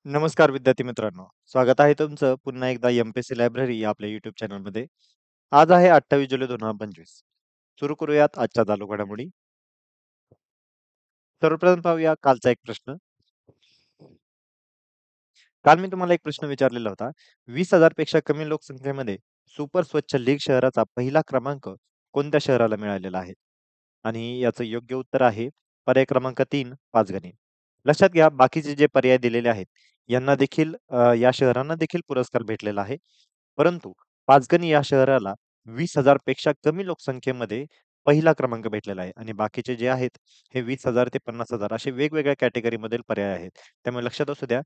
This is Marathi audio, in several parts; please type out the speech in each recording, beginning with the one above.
नमस्कार विद्यार्थी मित्रांनो. स्वागत आहे तुमचं पुन्हा एकदा एम-पी-एस-सी लायब्ररी या आपल्या YouTube चॅनलमध्ये. आज आहे 28 जुलै 2025. सुरू करूयात आजच्या चालू घडामोडी. सर्वप्रथम पाहूया कालचा एक प्रश्न. काल मी तुम्हाला एक प्रश्न विचारलेला होता. 20,000 पेक्षा कमी लोकसंख्येमध्ये सुपर स्वच्छ लीग शहराचा पहिला क्रमांक कोणत्या शहराला मिळालेला आहे? आणि याचं योग्य उत्तर आहे पर्याय क्रमांक 3 पाचगणी. लक्षात घ्या बाकीचे जे पर्याय दिलेले आहेत यांना देखील या शहरांना देखील पुरस्कार भेटलेला आहे. परंतु पाचगणी या शहराला 20,000 पेक्षा कमी लोकसंख्येमध्ये पहिला क्रमांक भेटलेला आहे आणि बाकीचे जे आहेत हे 20,000 ते 50,000 असे वेगवेगळ्या कॅटेगरीमधील पर्याय आहेत. त्यामुळे लक्षात असू द्या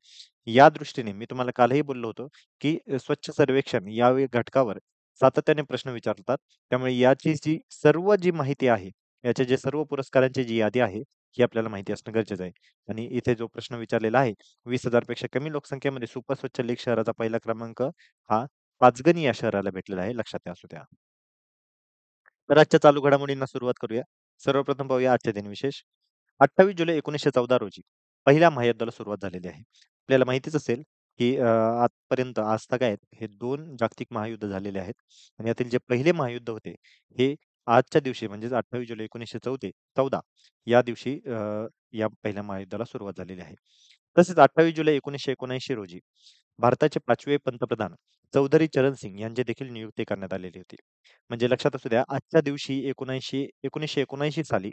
या दृष्टीने मी तुम्हाला कालही बोललो होतो, की स्वच्छ सर्वेक्षण या घटकावर सातत्याने प्रश्न विचारतात. त्यामुळे याची जी सर्व जी माहिती आहे, याचे जे सर्व पुरस्कारांची जी यादी आहे, ही आपल्याला माहिती असणं गरजेचं आहे. आणि इथे जो प्रश्न विचारलेला आहे, 20,000 पेक्षा कमी लोकसंख्येमध्ये सुपर स्वच्छ लीग शहराचा पहिला क्रमांक हा पाचगणी या शहराला भेटलेला आहे. लक्षात असू द्या. तर आजच्या चालू घडामोडींना सुरुवात करूया. सर्वप्रथम पाहूया आजचे दिनविशेष. 28 जुलै 1914 रोजी पहिल्या महायुद्धाला सुरुवात झालेली आहे. आपल्याला माहितीच असेल, की आजपर्यंत आजतागायत हे 2 जागतिक महायुद्ध झालेले आहेत आणि यातील जे पहिले महायुद्ध होते, हे आजच्या दिवशी म्हणजेच 28 जुलै 1914 या दिवशी या पहिल्या महायुद्धाला सुरुवात झालेली आहे. तसेच 28 जुलै 1979 रोजी भारताचे 5वे पंतप्रधान चौधरी चरण सिंग यांची देखील नियुक्ती करण्यात आलेली होती. म्हणजे लक्षात असू द्या आजच्या दिवशी 1979 साली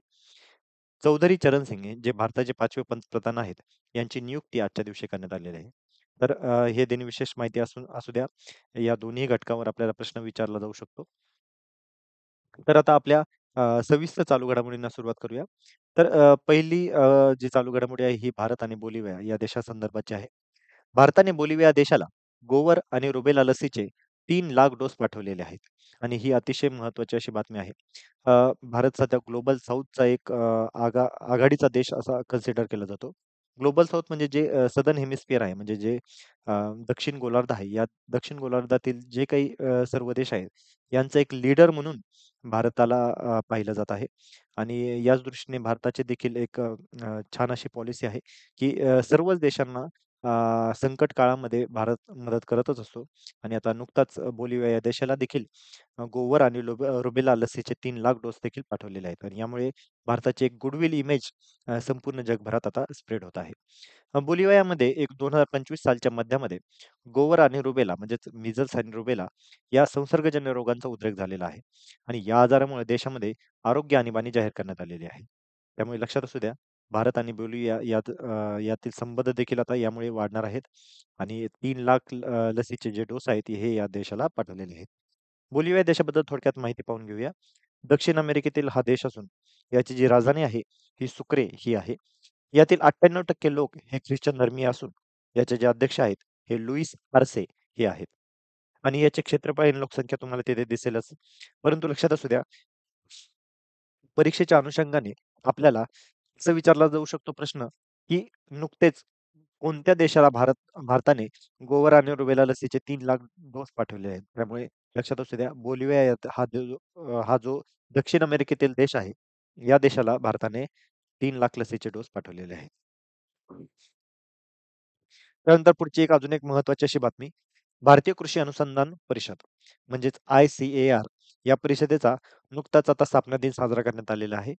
चौधरी चरण सिंग हे जे भारताचे 5वे पंतप्रधान आहेत, यांची नियुक्ती आजच्या दिवशी करण्यात आलेली आहे. तर हे दिनविशेष माहिती असू असू द्या. या दोन्ही घटकांवर आपल्याला प्रश्न विचारला जाऊ शकतो. तर आता आपल्या सविस्तर चालू घडामोडींना सुरुवात करूया. तर पहिली जी चालू घडामोडी आहे ही भारत आणि बोलिव्हिया या देशासंदर्भाची आहे. भारताने बोलिव्हिया देशाला गोवर आणि रुबेला लसीचे 3 लाख डोस पाठवलेले आहेत आणि ही अतिशय महत्त्वाची अशी बातमी आहे. भारत सध्या ग्लोबल साऊथचा एक आघाडीचा देश असा कन्सिडर केला जातो. ग्लोबल साऊथ म्हणजे जे सदर्न हेमिस्फिअर आहे म्हणजे जे अ, दक्षिण गोलार्ध आहे. या दक्षिण गोलार्धातील जे काही सर्व देश आहेत, यांचा एक लीडर म्हणून भारताला पाहिलं जात आहे आणि याच दृष्टीने भारताची देखील एक छान अशी पॉलिसी आहे, की सर्वच देशांना संकट काळामध्ये भारत मदत करतच असतो आणि आता नुकताच बोलिव्हिया या देशाला देखील गोवर आणि रुबेला लसीचे 3 लाख डोस देखील पाठवलेले आहेत आणि यामुळे भारताची एक गुडविल इमेज संपूर्ण जगभरात आता स्प्रेड होत आहे. बोलिव्हियामध्ये एक 2025 सालच्या मध्यामध्ये गोवर आणि रुबेला म्हणजेच मिझल्स आणि रुबेला या संसर्गजन्य रोगांचा उद्रेक झालेला आहे आणि या आजारामुळे देशामध्ये आरोग्य आणीबाणी जाहीर करण्यात आलेली आहे. त्यामुळे लक्षात असू द्या भारत आणि बोलिव्हिया यातील संबंध देखील आता यामुळे वाढणार आहेत आणि 3 लाख लसीचे जे डोस आहेत हे या देशाला पाठवलेले आहेत. बोलिव्हिया देशाबद्दल थोडक्यात माहिती पाहून घेऊया. दक्षिण अमेरिकेतील हा देश असून याची जी राजधानी आहे ही सुक्रे ही आहे. यातील 98% लोक हे ख्रिश्चन धर्मीय असून याचे जे अध्यक्ष आहेत हे लुईस आर्से हे आहेत. आणि याचे क्षेत्रफळ आणि लोकसंख्या तुम्हाला तिथे दिसेलच. परंतु लक्षात असू द्या, परीक्षेच्या अनुषंगाने आपल्याला असं विचारला जाऊ शकतो प्रश्न, की नुकतेच कोणत्या देशाला भारताने गोवर आणि रुबेला लसीचे 3 लाख डोस पाठवले आहेत. त्यामुळे लक्षात असू द्या, बोलिव्हिया हा जो दक्षिण अमेरिकेतील देश आहे, या देशाला भारताने 3 लाख लसीचे डोस पाठवलेले आहेत. त्यानंतर पुढची अजून एक महत्त्वाची अशी बातमी, भारतीय कृषी अनुसंधान परिषद म्हणजेच ICAR या परिषदेचा नुकताच आता स्थापना दिन साजरा करण्यात आलेला आहे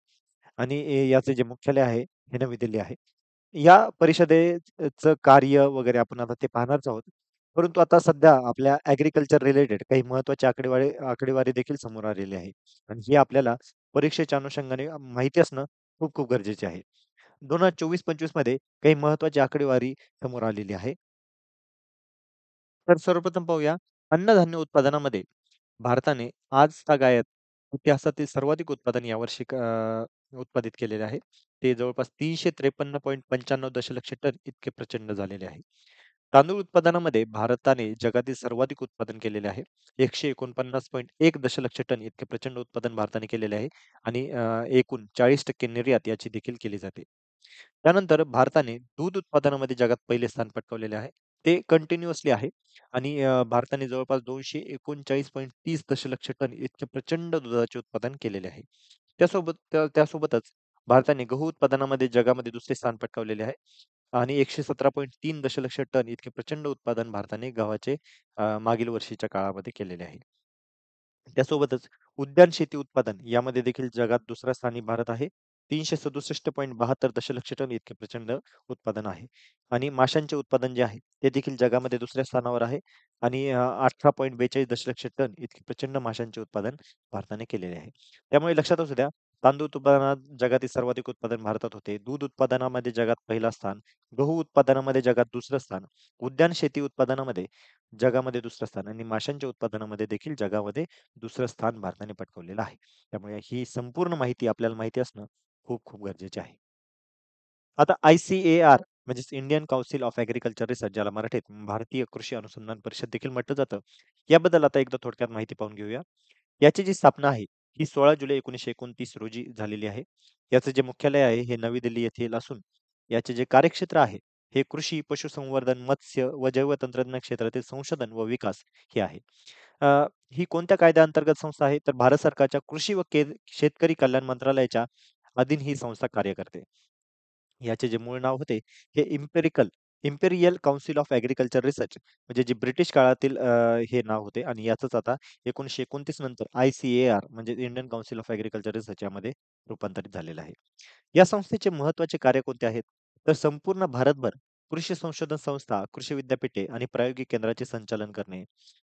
आणि याचे जे मुख्यालय आहे हे नवी दिल्ली आहे. या परिषदेचं कार्य वगैरे आपण आता ते पाहणारच आहोत. परंतु आता सध्या आपल्या ॲग्रीकल्चर रिलेटेड काही महत्त्वाची आकडेवारी देखील समोर आलेली आहे आणि ही आपल्याला परीक्षेच्या अनुषंगाने माहिती असणं खूप खूप गरजेचे आहे. 2024-25 मध्ये काही महत्त्वाची आकडेवारी समोर आलेली आहे. तर सर्वप्रथम पाहूया, अन्नधान्य उत्पादनामध्ये भारताने आजतागायत इतिहासातील सर्वाधिक उत्पादन यावर्षी उत्पादित केलेले आहे. ते जवळपास 353.95 दशलक्ष टन इतके प्रचंड झालेले आहे. तांदूळ उत्पादनामध्ये भारताने जगातील सर्वाधिक उत्पादन केलेले आहे. 149.1 दशलक्ष टन इतके प्रचंड उत्पादन भारताने केलेले आहे आणि एकूण 40% निर्यात याची देखील केली जाते. त्यानंतर भारताने दूध उत्पादनामध्ये जगात पहिले स्थान पटकावलेले आहे. ते कंटिन्युअसली आहे आणि भारताने जवळपास 239.30 दशलक्ष टन इतके प्रचंड दुधाचे उत्पादन केलेले आहे. त्यासोबतच भारताने गहू उत्पादनामध्ये जगामध्ये दुसरे स्थान पटकावलेले आहे. आणि 117.3 दशलक्ष टन इतके प्रचंड उत्पादन भारताने गव्हाचे मागील वर्षीच्या काळामध्ये केलेले आहे. त्यासोबतच उद्यान शेती उत्पादन यामध्ये देखील जगात दुसऱ्या स्थानी भारत आहे. 367.72 दशलक्ष टन इतके प्रचंड उत्पादन आहे. आणि माशांचे उत्पादन जे आहे ते देखील जगामध्ये दुसऱ्या स्थानावर आहे आणि 18.42 दशलक्ष टन इतके प्रचंड माशांचे उत्पादन भारताने केलेले आहे. त्यामुळे लक्षात असू द्या, तांदूळ उत्पादनात जगातील सर्वाधिक उत्पादन भारतात होते. दूध उत्पादनामध्ये जगात पहिला स्थान, गहू उत्पादनामध्ये जगात दुसरं स्थान, उद्यान शेती उत्पादनामध्ये जगामध्ये दुसरं स्थान आणि माशांच्या उत्पादनामध्ये देखील जगामध्ये दुसरं स्थान भारताने पटकावलेलं आहे. त्यामुळे ही संपूर्ण माहिती आपल्याला माहिती असणं खूप खूप गरजेचे आहे. आता ICAR म्हणजेच Indian council of agriculture research ज्याला मराठीत भारतीय कृषी अनुसंधान परिषद देखील म्हटलं जातं. याबद्दल आता एकदा थोडक्यात माहिती पाहून घेऊया. याची जी स्थापना आहे ही 16 जुलै 1929 रोजी झालेली आहे. याचं जे मुख्यालय आहे हे नवी दिल्ली येथील असून याचे जे कार्यक्षेत्र आहे हे कृषी, पशुसंवर्धन, मत्स्य व जैवतंत्रज्ञान क्षेत्रातील संशोधन व विकास हे आहे. ही कोणत्या कायद्याअंतर्गत संस्था आहे? तर भारत सरकारच्या कृषी व शेतकरी कल्याण मंत्रालयाच्या अधीन ही संस्था कार्य करते. याचे जे मूळ नाव होते हे imperial council of agriculture research म्हणजे जे ब्रिटिश काळातील हे नाव होते आणि याचंच आता 1929 नंतर ICAR म्हणजे Indian council of agriculture research यामध्ये रूपांतरित झालेलं आहे. या संस्थेचे महत्त्वाचे कार्य कोणते आहेत? तर संपूर्ण भारतभर कृषी संशोधन संस्था, कृषी विद्यापीठे आणि प्रायोगिक केंद्राचे संचालन करणे,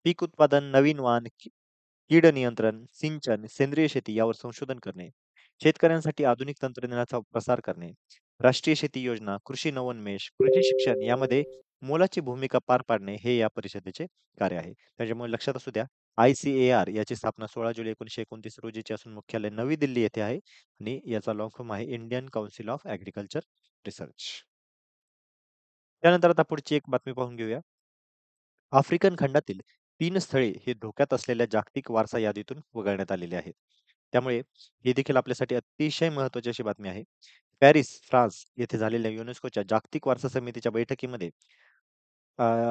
पीक उत्पादन, नवीन वाण, कीड नियंत्रण, सिंचन, सेंद्रिय शेती यावर संशोधन करणे, शेतकऱ्यांसाठी आधुनिक तंत्रज्ञानाचा प्रसार करणे, राष्ट्रीय शेती योजना, कृषी नवोन्मेष, कृषी शिक्षण यामध्ये मोलाची भूमिका पार पाडणे हे या परिषदेचे कार्य आहे. त्याच्यामुळे लक्षात असू द्या, ICAR याची स्थापना 16 जुलै 1929 रोजीची असून मुख्यालय नवी दिल्ली येथे आहे आणि याचा लॉंग फॉर्म आहे Indian council of agriculture research. त्यानंतर आता पुढची एक बातमी पाहून घेऊया. आफ्रिकन खंडातील 3 स्थळे हे धोक्यात असलेल्या जागतिक वारसा यादीतून वगळण्यात आलेली आहेत. त्यामुळे ही देखील आपल्यासाठी अतिशय महत्त्वाची अशी बातमी आहे. पॅरिस, फ्रान्स येथे झालेल्या युनेस्कोच्या जागतिक वारसा समितीच्या बैठकीमध्ये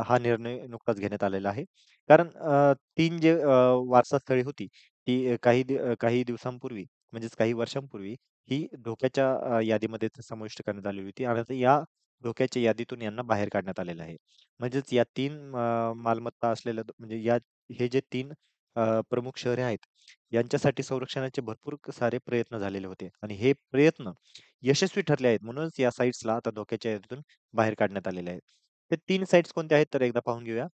हा निर्णय नुकताच घेण्यात आलेला आहे. कारण 3 जे वारसा स्थळे होती, ती काही दिवसांपूर्वी म्हणजेच काही वर्षांपूर्वी ही धोक्याच्या यादीमध्ये समाविष्ट करण्यात आलेली होती आणि आता या धोक्याच्या यादीतून यांना बाहेर काढण्यात आलेलं आहे. म्हणजेच या 3 मालमत्ता असलेल्या म्हणजे हे जे 3 प्रमुख शहरे आहेत, यांच्यासाठी संरक्षणाचे भरपूर सारे प्रयत्न झालेले होते आणि हे प्रयत्न यशस्वी ठरले आहेत. म्हणूनच या साइट्सला आता धोक्याच्या यादीतून बाहेर काढण्यात आलेले आहेत. ते 3 साइट्स कोणत्या आहेत तर एकदा पाहून घेऊया.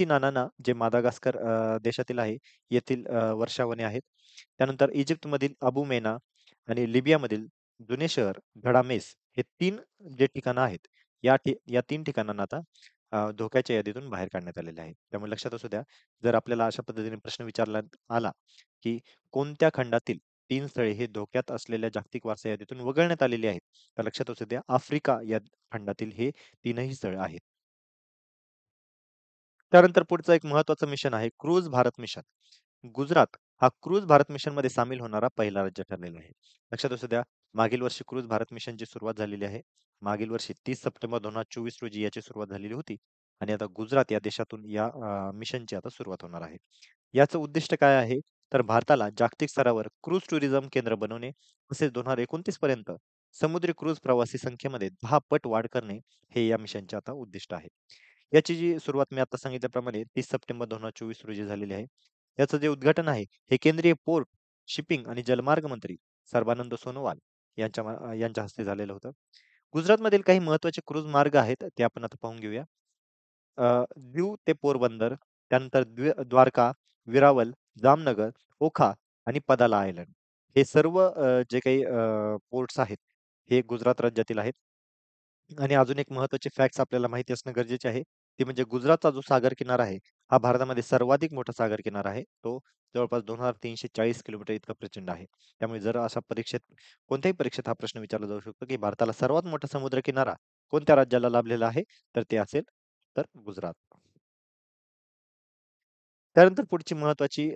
नानाना जे मादागास्कर देशातील आहे, येथील वर्षावने आहेत. त्यानंतर इजिप्तमधील अबू मेना आणि लिबियामधील जुने शहर गडामेस हे 3 जे ठिकाणं आहेत, या 3 ठिकाणांना आता धोक्याच्या यादीतून बाहेर काढण्यात आलेले आहे. त्यामुळे लक्षात असू द्या, जर आपल्याला अशा पद्धतीने प्रश्न विचारण्यात आला, की कोणत्या खंडातील 3 स्थळे हे धोक्यात असलेल्या जागतिक वारसा यादीतून वगळण्यात आलेली आहेत, तर लक्षात असू द्या आफ्रिका या खंडातील हे 3ही स्थळ आहेत. त्यानंतर पुढचं एक महत्त्वाचं मिशन आहे क्रूझ भारत मिशन. गुजरात हा क्रूझ भारत मिशनमध्ये सामील होणारा पहिला राज्य ठरलेला आहे. लक्षात असू द्या, मागील वर्षी क्रूझ भारत मिशनची सुरुवात झालेली आहे. मागील वर्षी 30 सप्टेंबर 2024 रोजी याची सुरुवात झालेली होती आणि आता गुजरात या देशातून या मिशनची आता सुरुवात होणार आहे. याचं उद्दिष्ट काय आहे? तर भारताला जागतिक स्तरावर क्रूझ टुरिझम केंद्र बनवणे, तसेच 2029 पर्यंत समुद्री क्रूझ प्रवासी संख्येमध्ये 10 पट वाढ करणे, हे या मिशनचे आता उद्दिष्ट आहे. याची जी सुरुवात मी आता सांगितल्याप्रमाणे 30 सप्टेंबर 2024 रोजी झालेली आहे. याचं जे उद्घाटन आहे, हे केंद्रीय पोर्ट, शिपिंग आणि जलमार्ग मंत्री सर्बानंद सोनोवाल यांच्या हस्ते झालेलं होतं. गुजरातमधील काही महत्त्वाचे क्रूझ मार्ग आहेत, ते आपण आता पाहून घेऊया. दीव ते पोरबंदर, त्यानंतर द्वारका, वेरावल, जामनगर, ओखा आणि पदाला आयलंड. हे सर्व जे काही पोर्ट्स आहेत, हे गुजरात राज्यातील आहेत. आणि अजून एक महत्त्वाचे फॅक्ट्स आपल्याला माहिती असणं गरजेचे आहे. ते म्हणजे गुजरातचा जो सागर किनारा आहे, हा भारतामध्ये सर्वाधिक मोठा सागर किनारा आहे. तो जवळपास 2340 किलोमीटर इतका प्रचंड आहे. त्यामुळे जर अशा परीक्षेत कोणत्याही परीक्षेत हा प्रश्न विचारला जाऊ शकतो, की भारताला सर्वात मोठा समुद्र किनारा कोणत्या राज्याला लाभलेला आहे? तर ते असेल तर गुजरात. त्यानंतर पुढची महत्त्वाची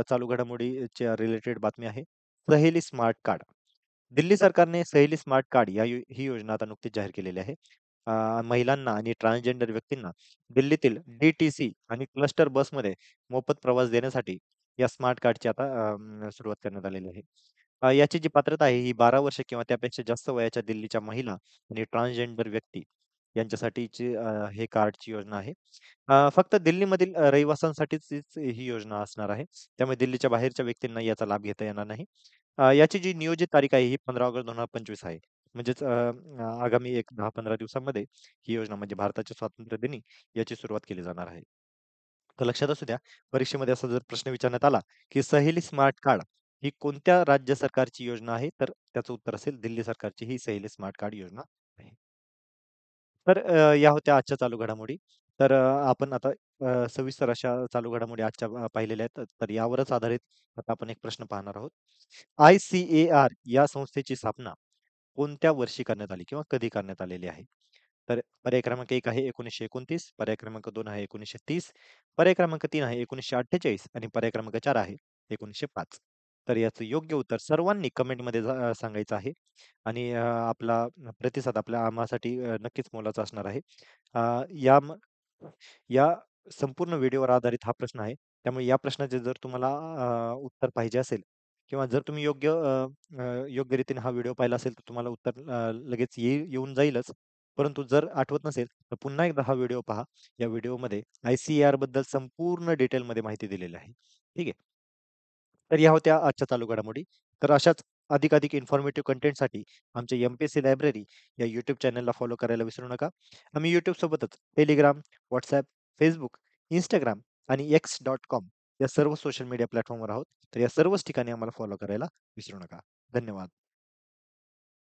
चालू घडामोडीच्या रिलेटेड बातमी आहे. सहेली स्मार्ट कार्ड. दिल्ली सरकारने सहेली स्मार्ट कार्ड ही योजना आता नुकतीच जाहीर केलेली आहे. महिलांना आणि ट्रान्सजेंडर व्यक्तींना दिल्लीतील DTC आणि क्लस्टर बसमध्ये मोफत प्रवास देण्यासाठी या स्मार्ट कार्डची आता सुरुवात करण्यात आलेली आहे. याची जी पात्रता आहे ही 12 वर्ष किंवा त्यापेक्षा जास्त वयाच्या दिल्लीच्या महिला आणि ट्रान्सजेंडर व्यक्ती यांच्यासाठीची हे कार्डची योजना आहे. फक्त दिल्लीमधील रहिवाशांसाठीच ही योजना असणार आहे. त्यामुळे दिल्लीच्या बाहेरच्या व्यक्तींना याचा लाभ घेता येणार नाही. याची जी नियोजित तारीख आहे ही 15 ऑगस्ट 2025 आहे. म्हणजेच आगामी एक 10-15 दिवसांमध्ये ही योजना म्हणजे भारताच्या स्वातंत्र्य दिनी याची सुरुवात केली जाणार आहे. तर लक्षात असू द्या, परीक्षेमध्ये असा जर प्रश्न विचारण्यात आला, की सहेली स्मार्ट कार्ड ही कोणत्या राज्य सरकारची योजना आहे? तर त्याचं उत्तर असेल दिल्ली सरकारची ही सहेली स्मार्ट कार्ड योजना आहे. तर या होत्या आजच्या चालू घडामोडी. तर आपण आता सविस्तर अशा चालू घडामोडी आजच्या पाहिलेल्या आहेत. तर यावरच आधारित आता आपण एक प्रश्न पाहणार आहोत. ICAR या संस्थेची स्थापना कोणत्या वर्षी करण्यात आली किंवा कधी करण्यात आलेली आहे? तर पर्याय क्रमांक 1 आहे 1929, पर्याय क्रमांक 2 आहे 1930, पर्याय क्रमांक 3 आहे 1948 आणि पर्याय क्रमांक 4 आहे 1905. तर याचं योग्य उत्तर सर्वांनी कमेंटमध्ये सांगायचं आहे आणि आपला प्रतिसाद आपल्या आम्हासाठी नक्कीच मोलाचा असणार आहे. अ, या म या संपूर्ण व्हिडिओवर आधारित हा प्रश्न आहे. त्यामुळे या प्रश्नाचे जर तुम्हाला उत्तर पाहिजे असेल किंवा जर तुम्ही योग्य रीतीने हा व्हिडिओ पाहिला असेल, तर तुम्हाला उत्तर लगेच येऊन जाईलच. परंतु जर आठवत नसेल, तर पुन्हा एकदा हा व्हिडिओ पहा. या व्हिडिओमध्ये ICAR बद्दल संपूर्ण डिटेलमध्ये माहिती दिलेली आहे. ठीक आहे. तर या होत्या आजच्या चालू घडामोडी. तर अशाच अधिकाधिक इन्फॉर्मेटिव्ह कंटेंटसाठी आमच्या एम-पी-एस-सी लायब्ररी या YouTube चॅनलला फॉलो करायला विसरू नका. आम्ही YouTube सोबतच Telegram, WhatsApp, Facebook, Instagram आणि X.com या सर्व सोशल मीडिया प्लॅटफॉर्मवर आहोत. तर या सर्वच ठिकाणी आम्हाला फॉलो करायला विसरू नका. धन्यवाद.